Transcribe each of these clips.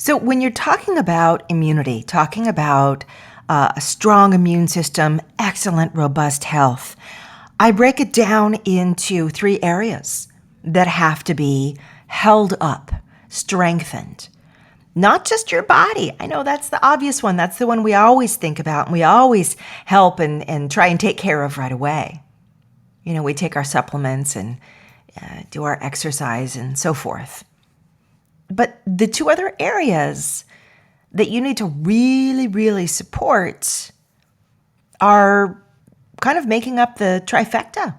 So when you're talking about immunity, talking about a strong immune system, excellent, robust health, I break it down into 3 areas that have to be held up, strengthened. Not just your body. I know that's the obvious one. That's the one we always think about and we always help and try and take care of right away. You know, we take our supplements and do our exercise and so forth. But the 2 other areas that you need to really, really support are kind of making up the trifecta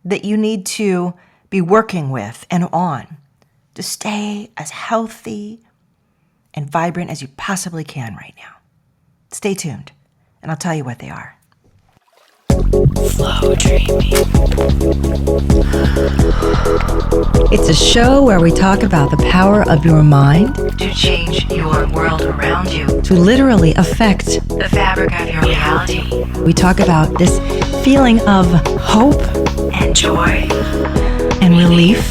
that you need to be working with and on to stay as healthy and vibrant as you possibly can right now. Stay tuned, and I'll tell you what they are. Flowdreaming. It's a show where we talk about the power of your mind To change your world around you. to literally affect The fabric of your reality. We talk about this feeling of hope And joy. and relief.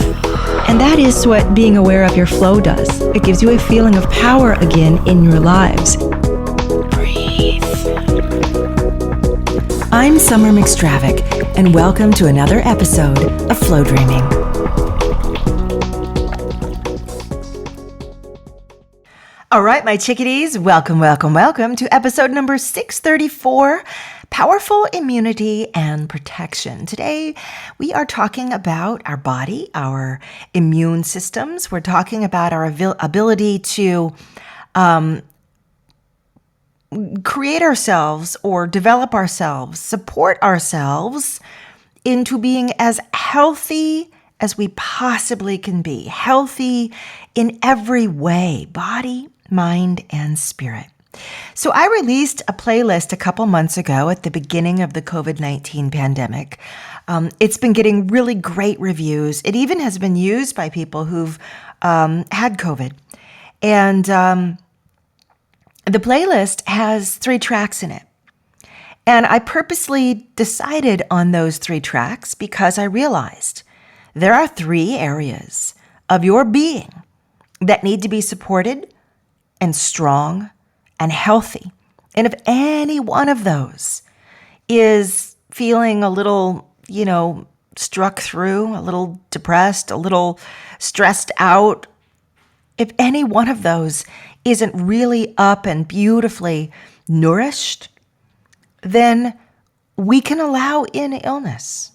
And that is what being aware of your flow does. It gives you a feeling of power again in your lives. Breathe. I'm Summer McStravick, and welcome to another episode of Flowdreaming. All right, my chickadees, welcome to episode number 634, Powerful Immunity and Protection. Today, we are talking about our body, our immune systems. We're talking about our ability to create ourselves or develop ourselves, support ourselves into being as healthy as we possibly can be. Healthy in every way, body, mind, and spirit. So I released a playlist a couple months ago at the beginning of the COVID-19 pandemic. It's been getting really great reviews. It even has been used by people who've had COVID. And the playlist has 3 tracks in it. And I purposely decided on those 3 tracks because I realized there are 3 areas of your being that need to be supported and strong and healthy. And if any one of those is feeling a little, struck through, a little depressed, a little stressed out, if any one of those isn't really up and beautifully nourished, then we can allow in illness.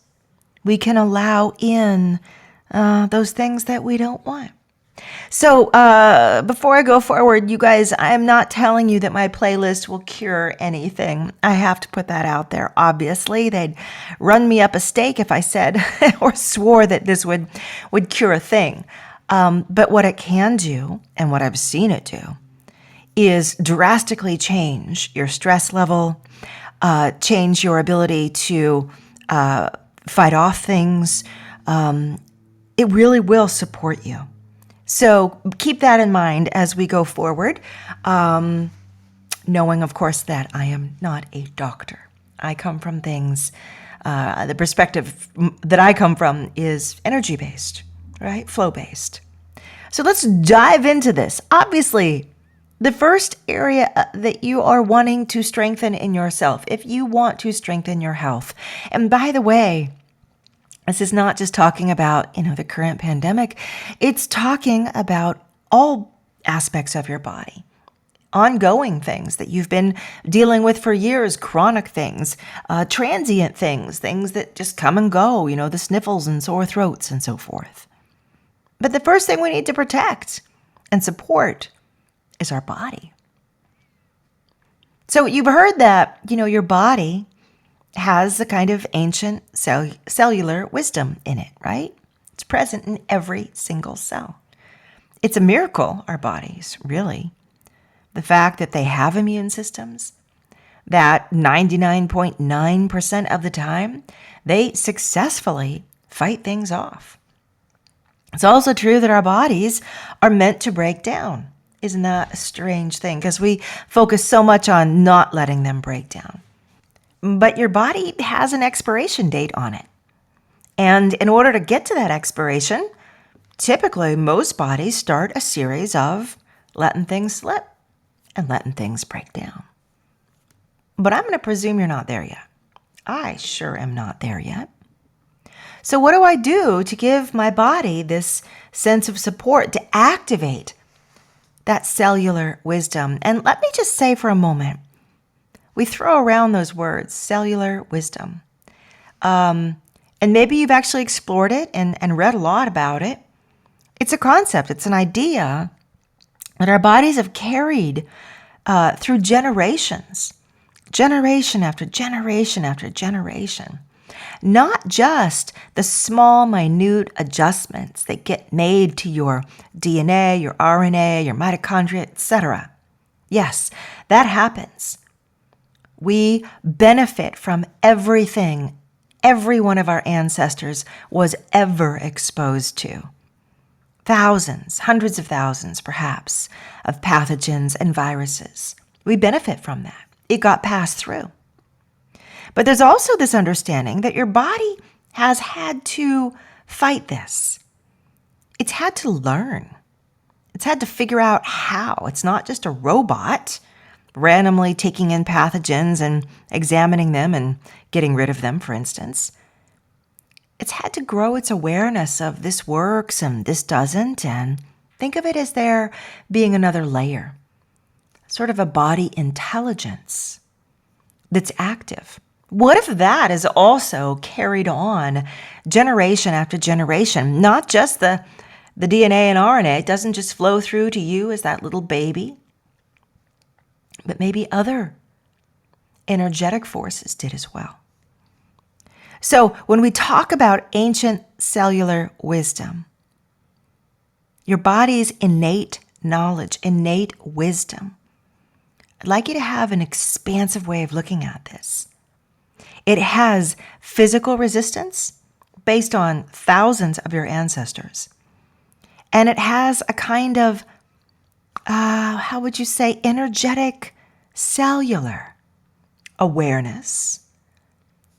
We can allow in those things that we don't want. So before I go forward, you guys, I am not telling you that my playlist will cure anything. I have to put that out there. Obviously, they'd run me up a stake if I said or swore that this would cure a thing. But what it can do, and what I've seen it do, is drastically change your stress level, change your ability to fight off things. It really will support you. So keep that in mind as we go forward, knowing, of course, that I am not a doctor. I come from things, the perspective that I come from is energy-based, right? Flow-based. So let's dive into this. Obviously, the first area that you are wanting to strengthen in yourself, if you want to strengthen your health, and by the way, this is not just talking about, the current pandemic. It's talking about all aspects of your body. Ongoing things that you've been dealing with for years, chronic things, transient things that just come and go, the sniffles and sore throats and so forth. But the first thing we need to protect and support is our body. So you've heard that, your body has a kind of ancient cellular wisdom in it, right? It's present in every single cell. It's a miracle, our bodies, really. The fact that they have immune systems, that 99.9% of the time, they successfully fight things off. It's also true that our bodies are meant to break down. Isn't that a strange thing? Because we focus so much on not letting them break down. But your body has an expiration date on it. And in order to get to that expiration, typically most bodies start a series of letting things slip and letting things break down. But I'm going to presume you're not there yet. I sure am not there yet. So what do I do to give my body this sense of support to activate that cellular wisdom? And let me just say for a moment, we throw around those words, cellular wisdom. And maybe you've actually explored it and read a lot about it. It's a concept, it's an idea that our bodies have carried through generations, generation after generation after generation. Not just the small, minute adjustments that get made to your DNA, your RNA, your mitochondria, etc. Yes, that happens. We benefit from everything every one of our ancestors was ever exposed to. Thousands, hundreds of thousands, perhaps, of pathogens and viruses. We benefit from that. It got passed through. But there's also this understanding that your body has had to fight this. It's had to learn. It's had to figure out how. It's not just a robot randomly taking in pathogens and examining them and getting rid of them, for instance. It's had to grow its awareness of this works and this doesn't, and think of it as there being another layer, sort of a body intelligence that's active. What if that is also carried on generation after generation? Not just the DNA and RNA. It doesn't just flow through to you as that little baby, but maybe other energetic forces did as well. So when we talk about ancient cellular wisdom, your body's innate knowledge, innate wisdom, I'd like you to have an expansive way of looking at this. It has physical resistance based on thousands of your ancestors. And it has a kind of, how would you say, energetic cellular awareness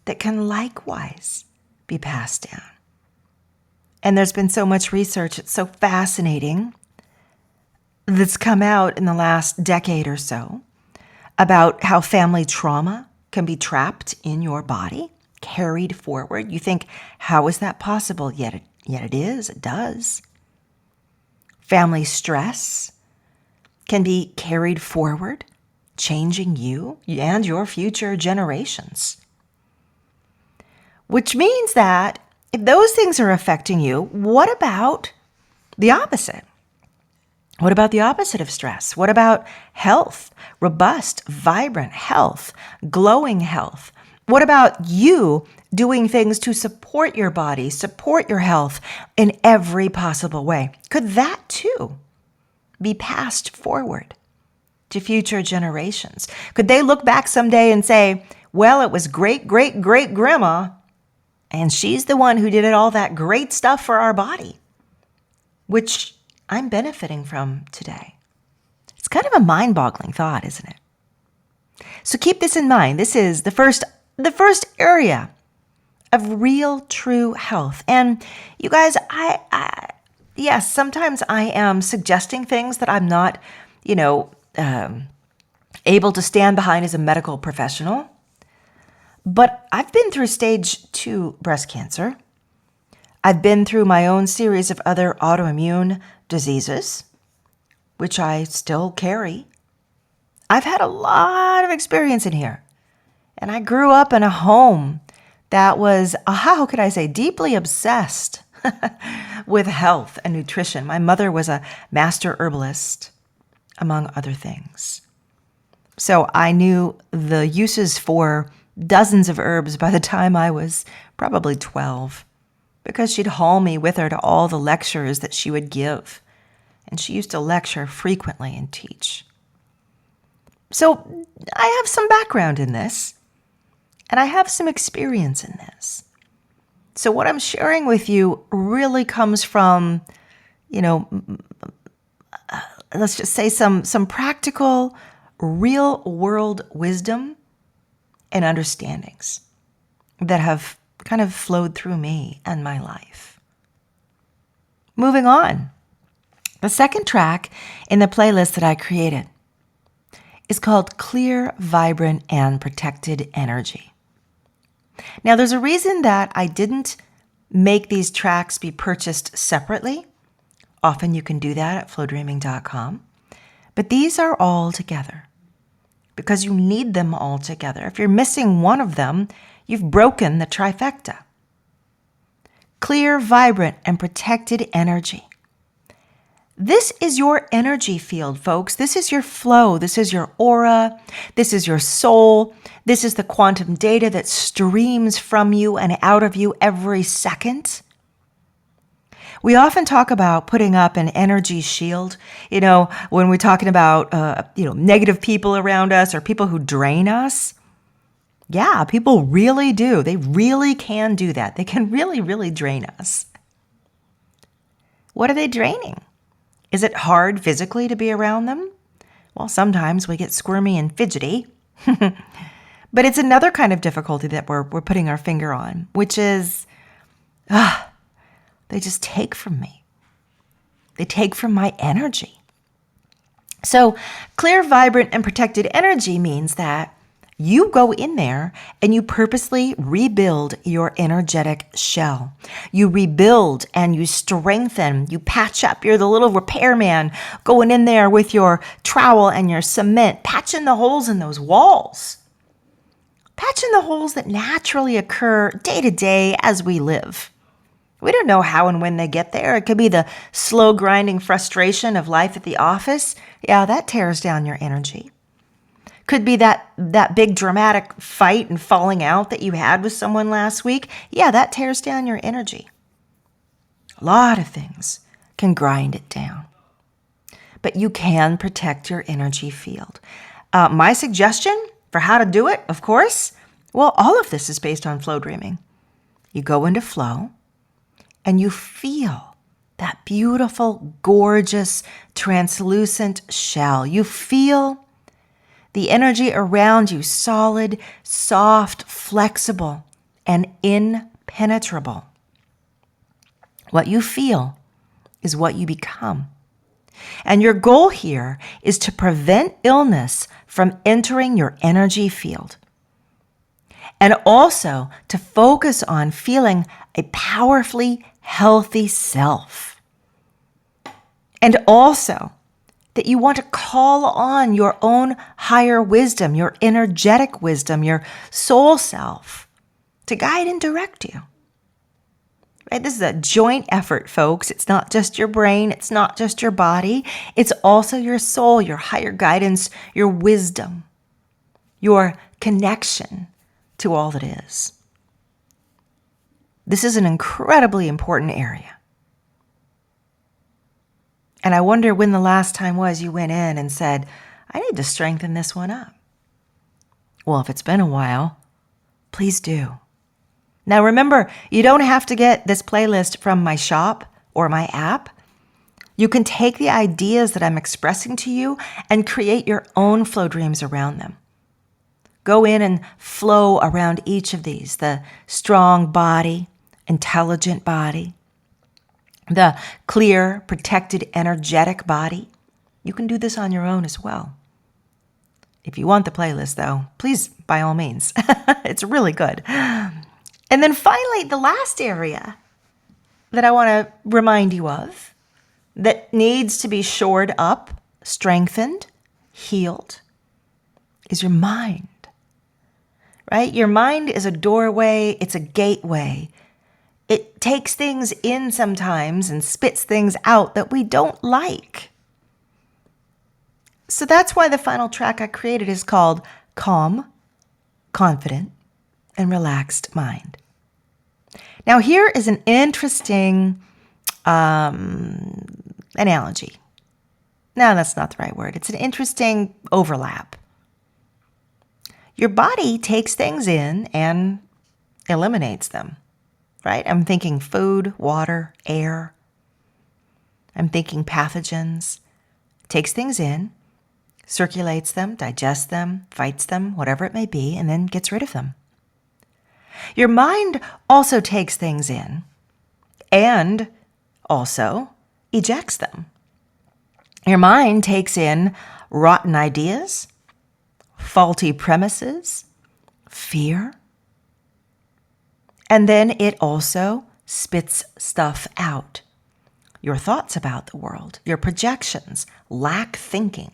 that can likewise be passed down. And there's been so much research, it's so fascinating, that's come out in the last decade or so about how family trauma can be trapped in your body, carried forward. You think, how is that possible? Yet it is, it does. Family stress can be carried forward, changing you and your future generations. Which means that if those things are affecting you, what about the opposite? What about the opposite of stress? What about health, robust, vibrant health, glowing health? What about you doing things to support your body, support your health in every possible way? Could that too be passed forward to future generations? Could they look back someday and say, well, it was great-great-great-grandma, and she's the one who did all that great stuff for our body, which I'm benefiting from today. It's kind of a mind-boggling thought, isn't it? So keep this in mind. This is the first area of real, true health. And you guys, yes, sometimes I am suggesting things that I'm not, able to stand behind as a medical professional. But I've been through stage 2 breast cancer. I've been through my own series of other autoimmune diseases, which I still carry. I've had a lot of experience in here. And I grew up in a home that was, how could I say, deeply obsessed with health and nutrition. My mother was a master herbalist, among other things. So I knew the uses for dozens of herbs by the time I was probably 12, because she'd haul me with her to all the lectures that she would give. And she used to lecture frequently and teach. So I have some background in this, and I have some experience in this. So what I'm sharing with you really comes from, let's just say some practical, real-world wisdom and understandings that have kind of flowed through me and my life. Moving on. The second track in the playlist that I created is called Clear, Vibrant, and Protected Energy. Now, there's a reason that I didn't make these tracks be purchased separately. Often you can do that at flowdreaming.com. But these are all together because you need them all together. If you're missing one of them, you've broken the trifecta. Clear, vibrant, and protected energy. This is your energy field, folks. This is your flow. This is your aura. This is your soul. This is the quantum data that streams from you and out of you every second. We often talk about putting up an energy shield, when we're talking about, negative people around us or people who drain us. Yeah, people really do. They really can do that. They can really, really drain us. What are they draining? Is it hard physically to be around them? Well, sometimes we get squirmy and fidgety. But it's another kind of difficulty that we're putting our finger on, which is, they just take from me. They take from my energy. So clear, vibrant, and protected energy means that you go in there and you purposely rebuild your energetic shell. You rebuild and you strengthen, you patch up. You're the little repairman going in there with your trowel and your cement, patching the holes in those walls. Patching the holes that naturally occur day to day as we live. We don't know how and when they get there. It could be the slow grinding frustration of life at the office. Yeah, that tears down your energy. Could be that big dramatic fight and falling out that you had with someone last week. Yeah, that tears down your energy. A lot of things can grind it down. But you can protect your energy field. My suggestion for how to do it, of course, well, all of this is based on flow dreaming. You go into flow and you feel that beautiful, gorgeous, translucent shell. You feel the energy around you solid, soft, flexible, and impenetrable. What you feel is what you become. And your goal here is to prevent illness from entering your energy field. And also to focus on feeling a powerfully healthy self. And also that you want to call on your own higher wisdom, your energetic wisdom, your soul self to guide and direct you. Right? This is a joint effort, folks. It's not just your brain. It's not just your body. It's also your soul, your higher guidance, your wisdom, your connection to all that is. This is an incredibly important area. And I wonder when the last time was you went in and said, I need to strengthen this one up. Well, if it's been a while, please do. Now remember, you don't have to get this playlist from my shop or my app. You can take the ideas that I'm expressing to you and create your own flow dreams around them. Go in and flow around each of these, the strong body, intelligent body, the clear, protected, energetic body. You can do this on your own as well. If you want the playlist, though, please, by all means. It's really good. And then finally, the last area that I want to remind you of that needs to be shored up, strengthened, healed, is your mind. Right? Your mind is a doorway. It's a gateway. It takes things in sometimes and spits things out that we don't like. So that's why the final track I created is called Calm, Confident, and Relaxed Mind. Now here is an interesting analogy. No, that's not the right word. It's an interesting overlap. Your body takes things in and eliminates them, right? I'm thinking food, water, air. I'm thinking pathogens. Takes things in, circulates them, digests them, fights them, whatever it may be, and then gets rid of them. Your mind also takes things in and also ejects them. Your mind takes in rotten ideas, faulty premises, fear, and then it also spits stuff out. Your thoughts about the world, your projections, lack thinking.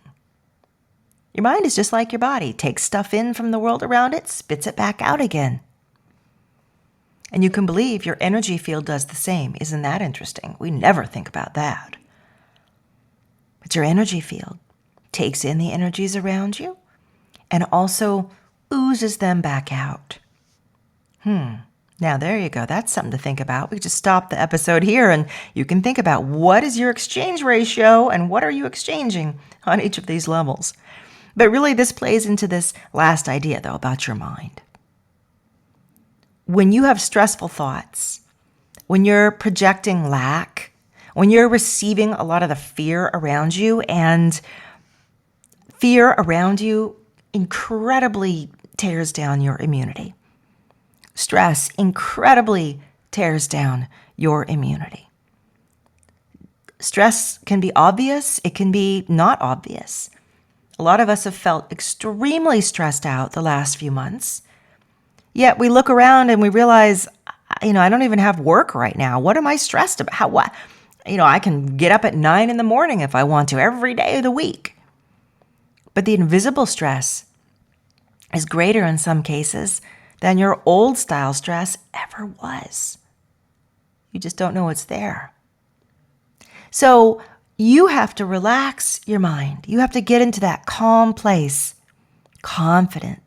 Your mind is just like your body. Takes stuff in from the world around it, spits it back out again. And you can believe your energy field does the same. Isn't that interesting? We never think about that. But your energy field takes in the energies around you and also oozes them back out. Now, there you go. That's something to think about. We just stop the episode here and you can think about what is your exchange ratio and what are you exchanging on each of these levels. But really, this plays into this last idea, though, about your mind. When you have stressful thoughts, when you're projecting lack, when you're receiving a lot of the fear around you, and fear around you incredibly tears down your immunity. Stress incredibly tears down your immunity. Stress can be obvious, it can be not obvious. A lot of us have felt extremely stressed out the last few months. Yet we look around and we realize, I don't even have work right now. What am I stressed about? What? I can get up at 9 in the morning if I want to every day of the week. But the invisible stress is greater in some cases than your old style stress ever was. You just don't know it's there. So you have to relax your mind. You have to get into that calm place, confident.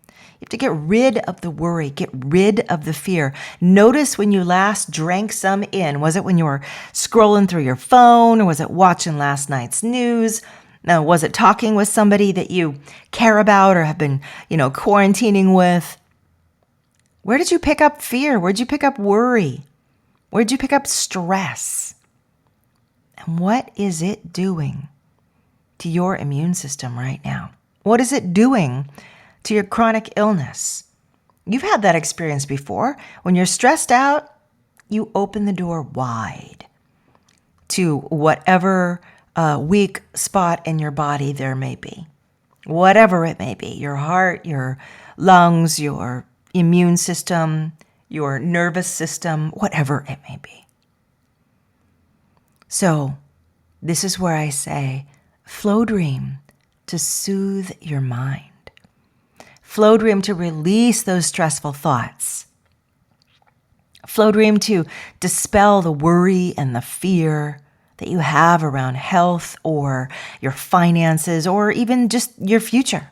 You have to get rid of the worry, get rid of the fear. Notice when you last drank some in. Was it when you were scrolling through your phone, or was it watching last night's news? Now, was it talking with somebody that you care about or have been, quarantining with? Where did you pick up fear? Where did you pick up worry? Where did you pick up stress? And what is it doing to your immune system right now? What is it doing to your chronic illness? You've had that experience before. When you're stressed out, you open the door wide to whatever weak spot in your body there may be. Whatever it may be, your heart, your lungs, your immune system, your nervous system, whatever it may be. So this is where I say, flow dream to soothe your mind. Flow dream to release those stressful thoughts. Flow dream to dispel the worry and the fear that you have around health or your finances or even just your future.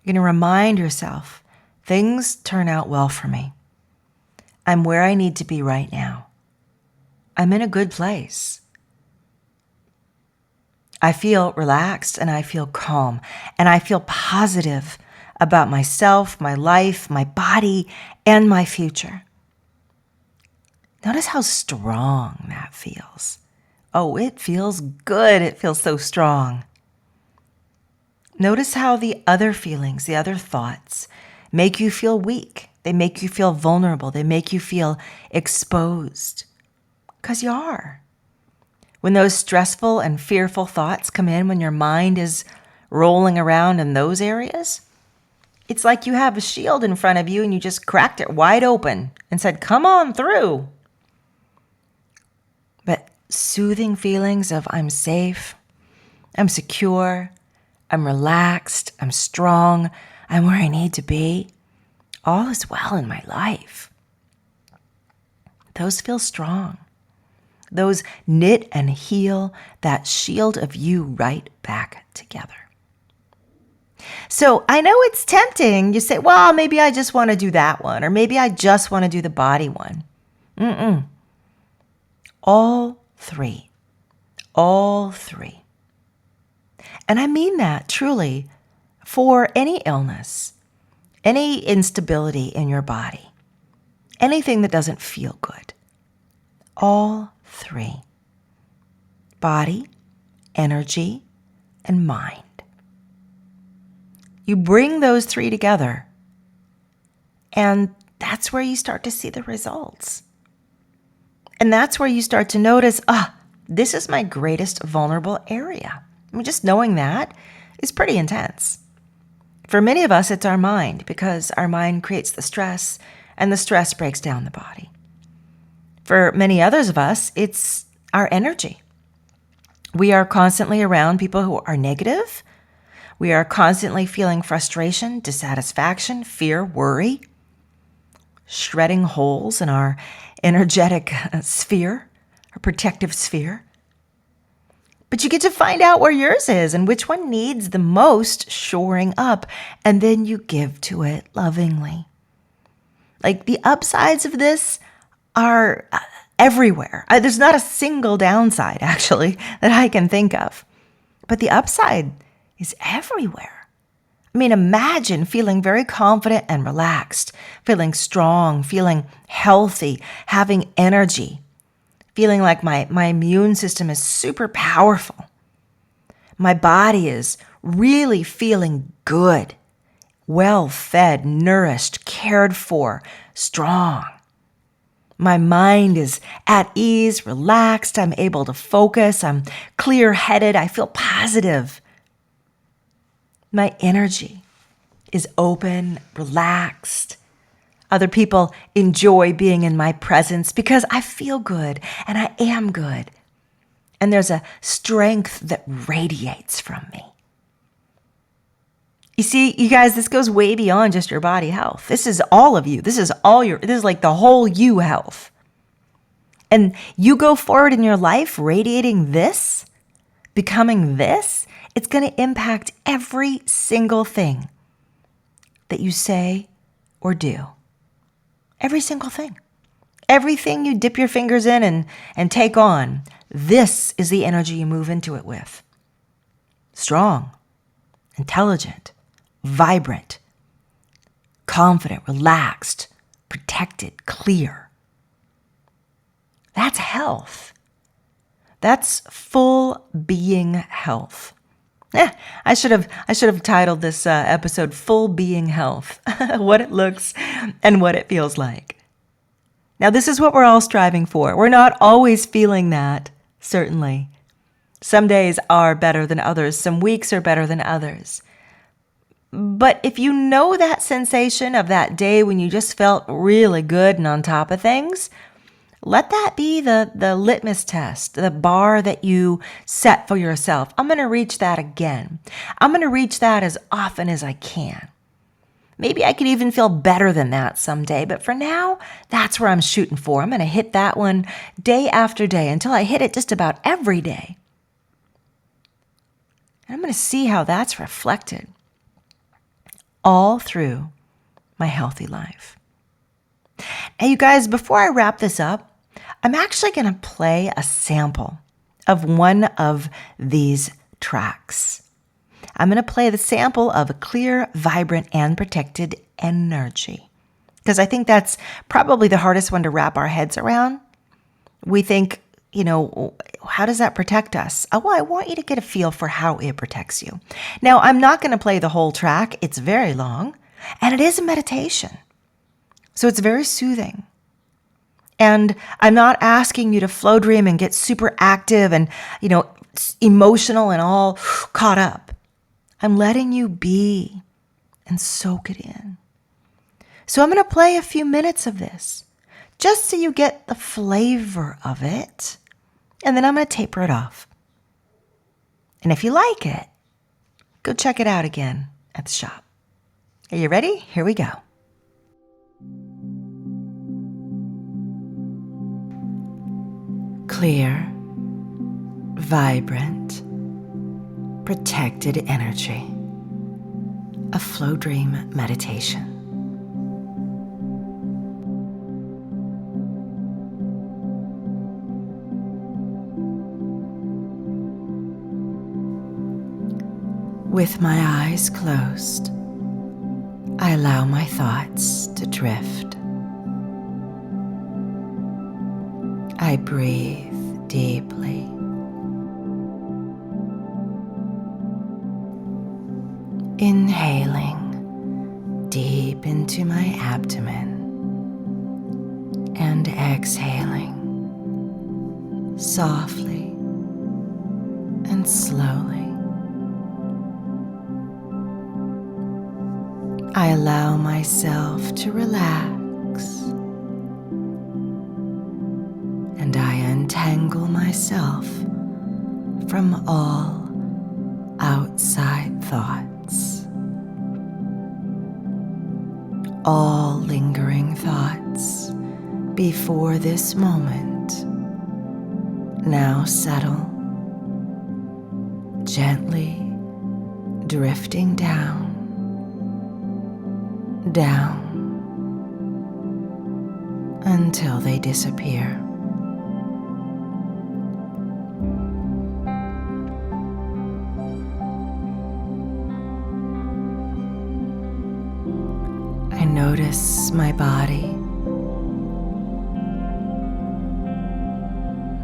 You're going to remind yourself, things turn out well for me. I'm where I need to be right now. I'm in a good place. I feel relaxed and I feel calm and I feel positive about myself, my life, my body, and my future. Notice how strong that feels. Oh, it feels good. It feels so strong. Notice how the other feelings, the other thoughts, make you feel weak. They make you feel vulnerable. They make you feel exposed. Because you are. When those stressful and fearful thoughts come in, when your mind is rolling around in those areas, it's like you have a shield in front of you and you just cracked it wide open and said, come on through. But soothing feelings of I'm safe, I'm secure, I'm relaxed, I'm strong, I'm where I need to be. All is well in my life. Those feel strong. Those knit and heal that shield of you right back together. So I know it's tempting. You say, well, maybe I just want to do that one, or maybe I just want to do the body one. All three. All three. And I mean that truly for any illness, any instability in your body, anything that doesn't feel good. All three. Body, energy, and mind. You bring those three together, and that's where you start to see the results. And that's where you start to notice, This is my greatest vulnerable area. I mean, just knowing that is pretty intense. For many of us, it's our mind, because our mind creates the stress, and the stress breaks down the body. For many others of us, it's our energy. We are constantly around people who are negative. We are constantly feeling frustration, dissatisfaction, fear, worry, shredding holes in our energetic sphere, our protective sphere. But you get to find out where yours is and which one needs the most shoring up, and then you give to it lovingly. Like, the upsides of this are everywhere. There's not a single downside, actually, that I can think of. But the upside is everywhere. I mean, imagine feeling very confident and relaxed, feeling strong, feeling healthy, having energy, feeling like my immune system is super powerful. My body is really feeling good, well-fed, nourished, cared for, strong. My mind is at ease, relaxed. I'm able to focus. I'm clear-headed. I feel positive. My energy is open, relaxed. Other people enjoy being in my presence because I feel good and I am good. And there's a strength that radiates from me. You see, you guys, this goes way beyond just your body health. This is all of you. This is like the whole you health. And you go forward in your life radiating this, becoming this, it's going to impact every single thing that you say or do. Every single thing. Everything you dip your fingers in and take on, this is the energy you move into it with. Strong, intelligent, vibrant, confident, relaxed, protected, clear. That's health. That's full being health. I should have titled this episode "Full Being Health," what it looks and what it feels like. Now, this is what we're all striving for. We're not always feeling that, certainly. Some days are better than others. Some weeks are better than others. But if you know that sensation of that day when you just felt really good and on top of things, let that be the litmus test, the bar that you set for yourself. I'm going to reach that again. I'm going to reach that as often as I can. Maybe I could even feel better than that someday, but for now, that's where I'm shooting for. I'm going to hit that one day after day until I hit it just about every day. And I'm going to see how that's reflected all through my healthy life. Now, you guys, before I wrap this up, I'm actually going to play a sample of one of these tracks. I'm going to play the sample of a clear, vibrant, and protected energy, because I think that's probably the hardest one to wrap our heads around. We think, how does that protect us? Oh, well, I want you to get a feel for how it protects you. Now, I'm not going to play the whole track. It's very long, and it is a meditation. So it's very soothing. And I'm not asking you to flow dream and get super active and, emotional and all caught up. I'm letting you be and soak it in. So I'm going to play a few minutes of this just so you get the flavor of it. And then I'm going to taper it off. And if you like it, go check it out again at the shop. Are you ready? Here we go. Clear, vibrant, protected energy. A flow dream meditation. With my eyes closed, I allow my thoughts to drift. I breathe deeply. Inhaling deep into my abdomen and exhaling softly And slowly, I allow myself to relax, and I untangle myself from all outside thoughts. All lingering thoughts before this moment now settle, gently drifting down, until they disappear. I notice my body,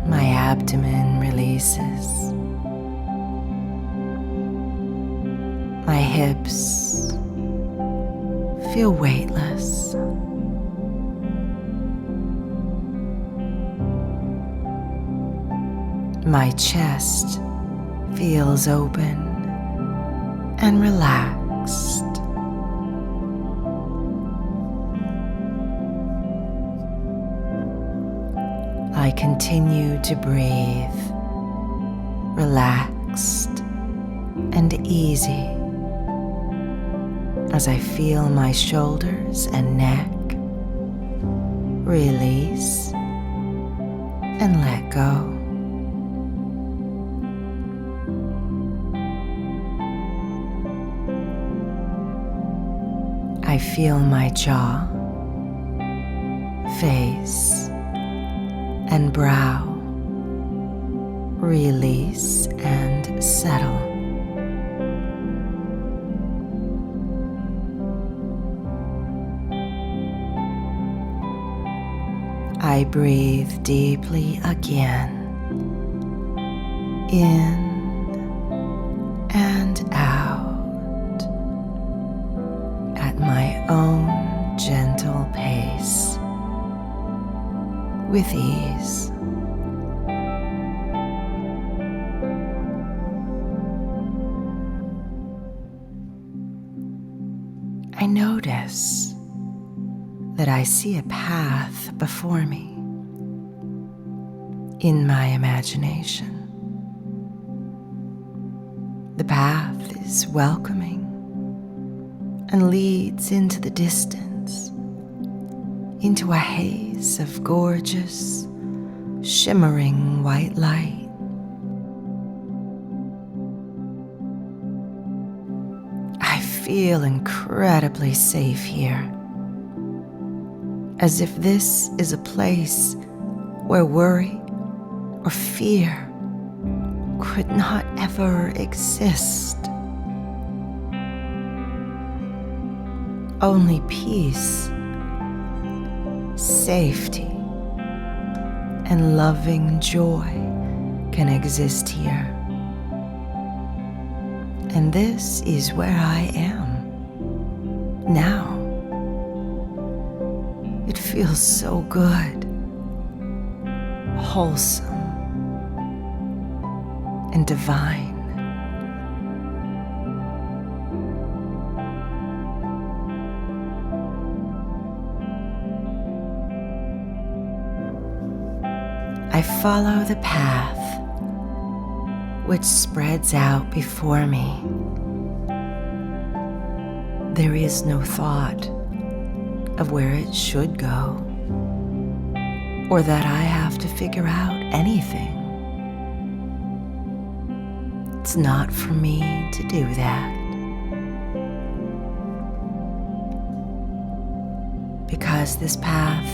my abdomen releases, my hips feel weightless. My chest feels open and relaxed. I continue to breathe, relaxed and easy, as I feel my shoulders and neck release and let go. I feel my jaw, face, and brow release and settle. I breathe deeply again, in and out, at my own gentle pace, with ease. I notice that I see a path before me in my imagination. The path is welcoming and leads into the distance, into a haze of gorgeous, shimmering white light. I feel incredibly safe here, as if this is a place where worry or fear could not ever exist. Only peace, safety, and loving joy can exist here. And this is where I am now. It feels so good, wholesome, and divine. I follow the path which spreads out before me. There is no thought of where it should go, or that I have to figure out anything. It's not for me to do that, because this path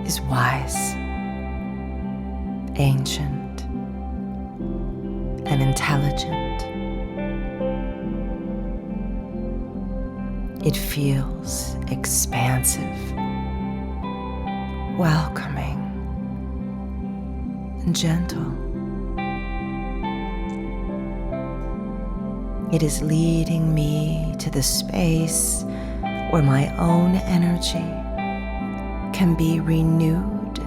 is wise, ancient, and intelligent. It feels expansive, welcoming, and gentle. It is leading me to the space where my own energy can be renewed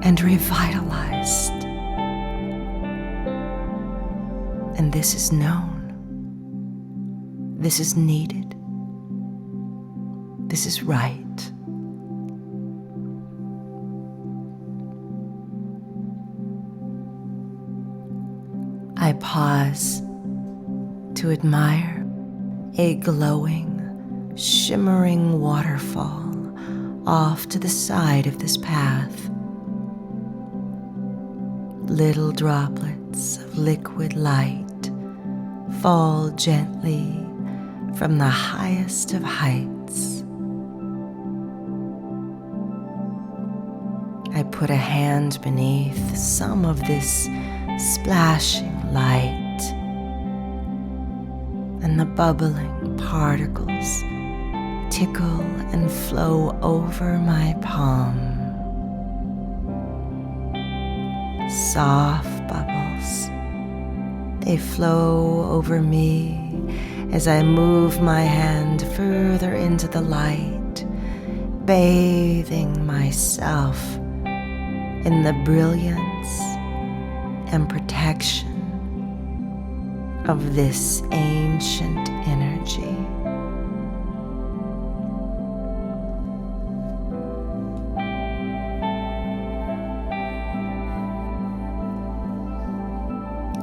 and revitalized. And this is known. This is needed. This is right. I pause to admire a glowing, shimmering waterfall off to the side of this path. Little droplets of liquid light fall gently from the highest of heights. I put a hand beneath some of this splashing light, and the bubbling particles tickle and flow over my palm. Soft bubbles, they flow over me as I move my hand further into the light, bathing myself in the brilliance and protection of this ancient energy.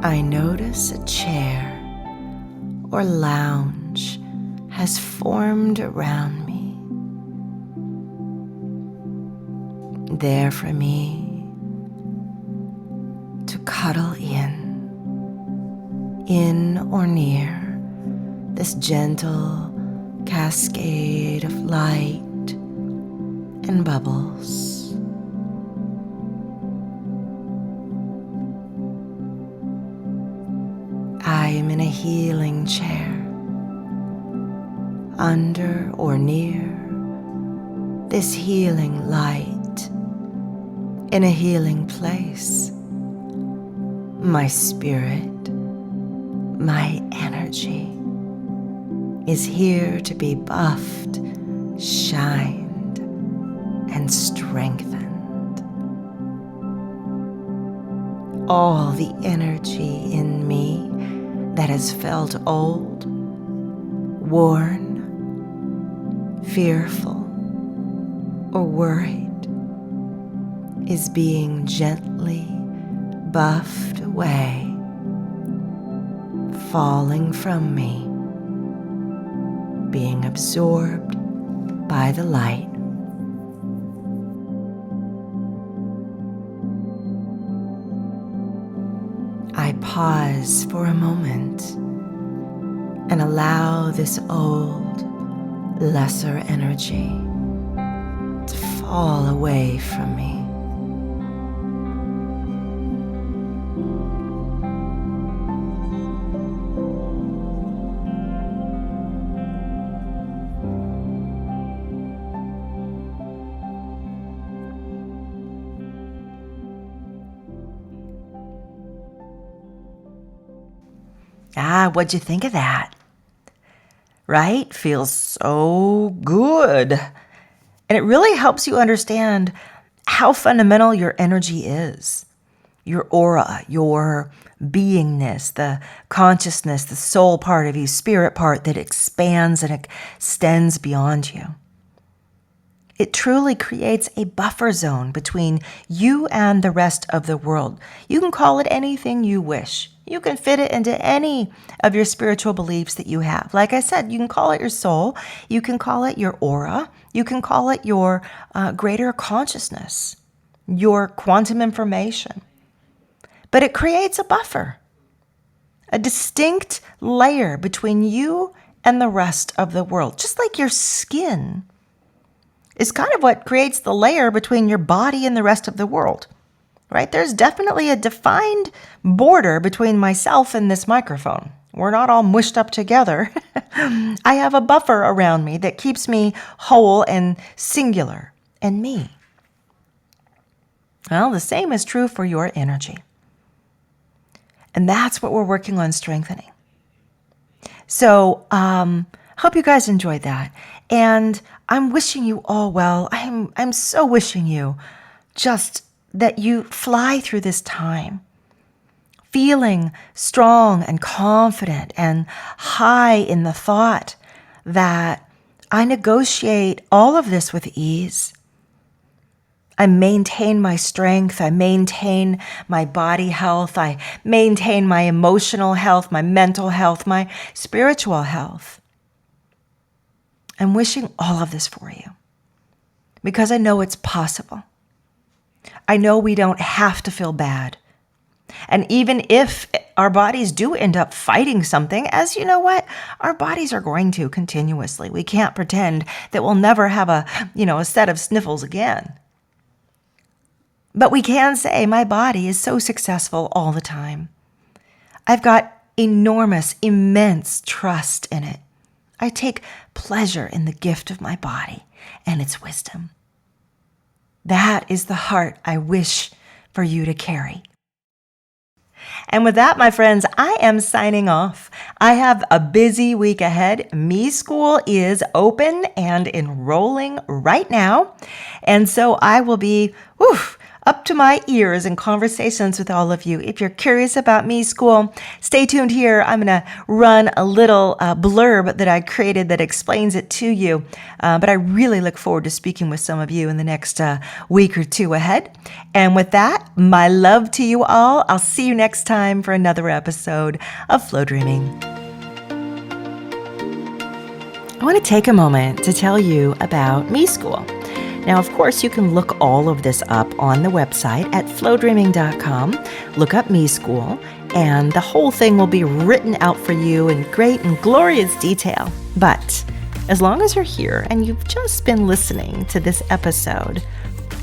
I notice a chair or lounge has formed around me, there for me to cuddle in or near this gentle cascade of light and bubbles. I am in a healing chair, under or near this healing light, in a healing place. My spirit, my energy is here to be buffed, shined, and strengthened. All the energy in me that has felt old, worn, fearful, or worried is being gently buffed away, falling from me, being absorbed by the light. I pause for a moment and allow this old, lesser energy to fall away from me. What'd you think of that? Right? Feels so good. And it really helps you understand how fundamental your energy is. Your aura, your beingness, the consciousness, the soul part of you, spirit part that expands and extends beyond you. It truly creates a buffer zone between you and the rest of the world. You can call it anything you wish. You can fit it into any of your spiritual beliefs that you have. Like I said, you can call it your soul. You can call it your aura. You can call it your greater consciousness, your quantum information. But it creates a buffer, a distinct layer between you and the rest of the world, just like your skin is kind of what creates the layer between your body and the rest of the world, right? There's definitely a defined border between myself and this microphone. We're not all mushed up together. I have a buffer around me that keeps me whole and singular and me. Well, the same is true for your energy. And that's what we're working on strengthening. So, hope you guys enjoyed that. And I'm wishing you all well. I'm so wishing you just that you fly through this time. feeling strong and confident and high in the thought that I negotiate all of this with ease. I maintain my strength. I maintain my body health. I maintain my emotional health, my mental health, my spiritual health. I'm wishing all of this for you because I know it's possible. I know we don't have to feel bad. And even if our bodies do end up fighting something, as you know what, our bodies are going to continuously. We can't pretend that we'll never have a set of sniffles again. But we can say my body is so successful all the time. I've got enormous, immense trust in it. I take pleasure in the gift of my body and its wisdom. That is the heart I wish for you to carry. And with that, my friends, I am signing off. I have a busy week ahead. Me School is open and enrolling right now. And so I will be up to my ears in conversations with all of you. If you're curious about Me School, stay tuned here. I'm going to run a little blurb that I created that explains it to you. But I really look forward to speaking with some of you in the next week or two ahead. And with that, my love to you all. I'll see you next time for another episode of Flow Dreaming. I want to take a moment to tell you about Me School. Now, of course, you can look all of this up on the website at flowdreaming.com. Look up Me School, and the whole thing will be written out for you in great and glorious detail. But as long as you're here and you've just been listening to this episode,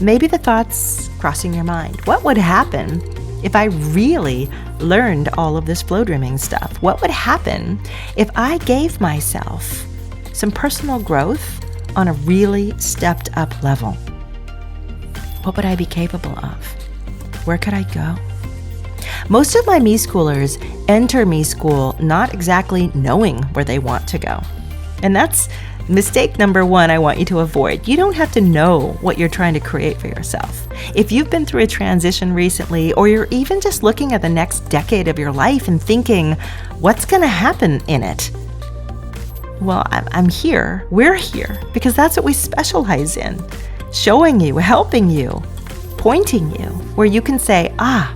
maybe the thoughts crossing your mind. What would happen if I really learned all of this flow dreaming stuff? What would happen if I gave myself some personal growth on a really stepped up level? What would I be capable of? Where could I go? Most of my Me Schoolers enter Me School not exactly knowing where they want to go. And that's mistake number one I want you to avoid. You don't have to know what you're trying to create for yourself. If you've been through a transition recently, or you're even just looking at the next decade of your life and thinking, what's going to happen in it? Well, I'm here. We're here because that's what we specialize in. Showing you, helping you, pointing you, where you can say, I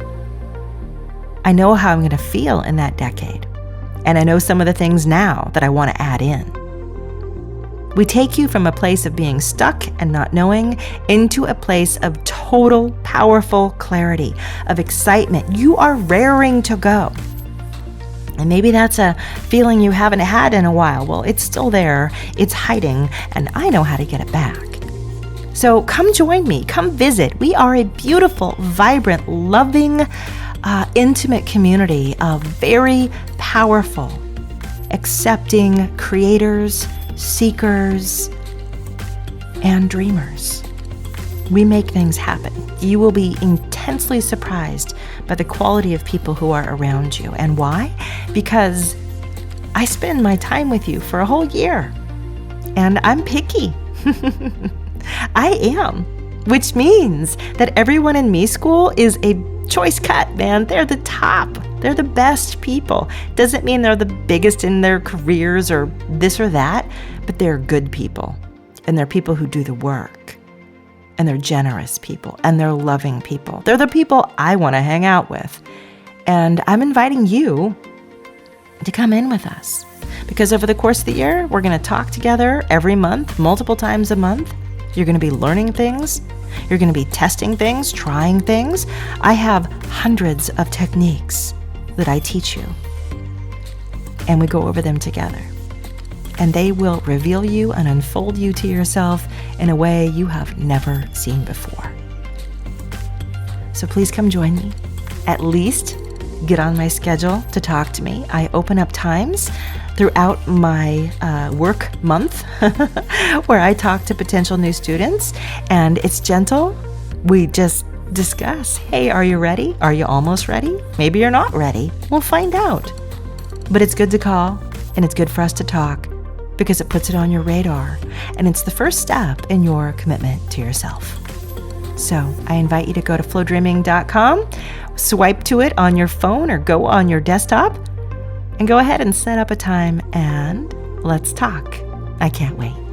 know how I'm going to feel in that decade. And I know some of the things now that I want to add in. We take you from a place of being stuck and not knowing into a place of total, powerful clarity, of excitement. You are raring to go. And maybe that's a feeling you haven't had in a while. Well, it's still there, it's hiding, and I know how to get it back. So come join me, come visit. We are a beautiful, vibrant, loving, intimate community of very powerful, accepting creators, seekers, and dreamers. We make things happen. You will be intensely surprised by the quality of people who are around you. And why? Because I spend my time with you for a whole year. And I'm picky. I am. Which means that everyone in Me School is a choice cut, man. They're the top. They're the best people. Doesn't mean they're the biggest in their careers or this or that, but they're good people. And they're people who do the work. And they're generous people, and they're loving people. They're the people I want to hang out with. And I'm inviting you to come in with us. Because over the course of the year, we're going to talk together every month, multiple times a month. You're going to be learning things. You're going to be testing things, trying things. I have hundreds of techniques that I teach you. And we go over them together. And they will reveal you and unfold you to yourself in a way you have never seen before. So please come join me. At least get on my schedule to talk to me. I open up times throughout my work month where I talk to potential new students, and it's gentle. We just discuss, hey, are you ready? Are you almost ready? Maybe you're not ready. We'll find out. But it's good to call, and it's good for us to talk, because it puts it on your radar, and it's the first step in your commitment to yourself. So I invite you to go to flowdreaming.com, swipe to it on your phone or go on your desktop and go ahead and set up a time and let's talk. I can't wait.